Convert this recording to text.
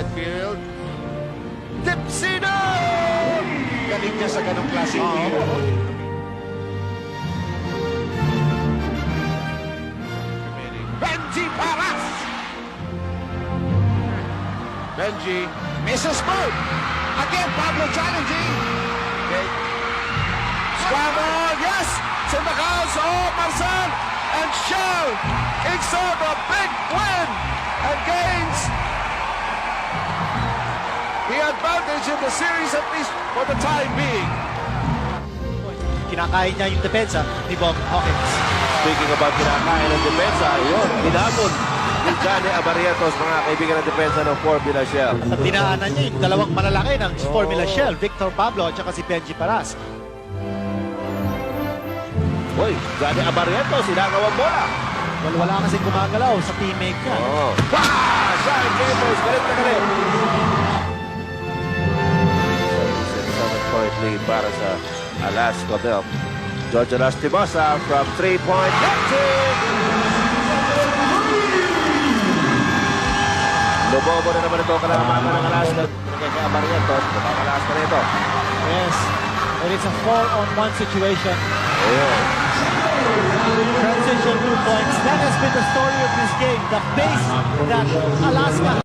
right field. Dipsino! Galing niya sa ganong klaseng field. Benji Paras! Benji misses both. Again, Pablo challenging. Okay. Scramble, yes! It's in the house. Oh, Marcel and Shell kicks out a big win and gains the advantage in the series, at least for the time being. Kinakain niya yung depensa ni Bob Hawkins. Speaking about kinakain ng depensa, yun, hinamon ni Johnny Abarrietos, mga kaibigan ng depensa ng Formula Shell. At dinaanan niya yung dalawang malalaki ng Formula Shell, Victor Pablo at saka si Benji Paras. Uy, Johnny Abarrietos, sinagawang bola. Wala kasi gumagalaw sa teammate niya. Oh. Shine Capers, galit na galit. 7-point lead para sa Alaska Bell. George Lastimosa from 3-point netting. Lubobo na naman ito kalalaman ng Alaska. Kaya Abarrietos, lumakalas na ito. Yes, and it's a 4-on-1 situation. Ayun. Transition 2 points. That has been the story of this game. The pace that Alaska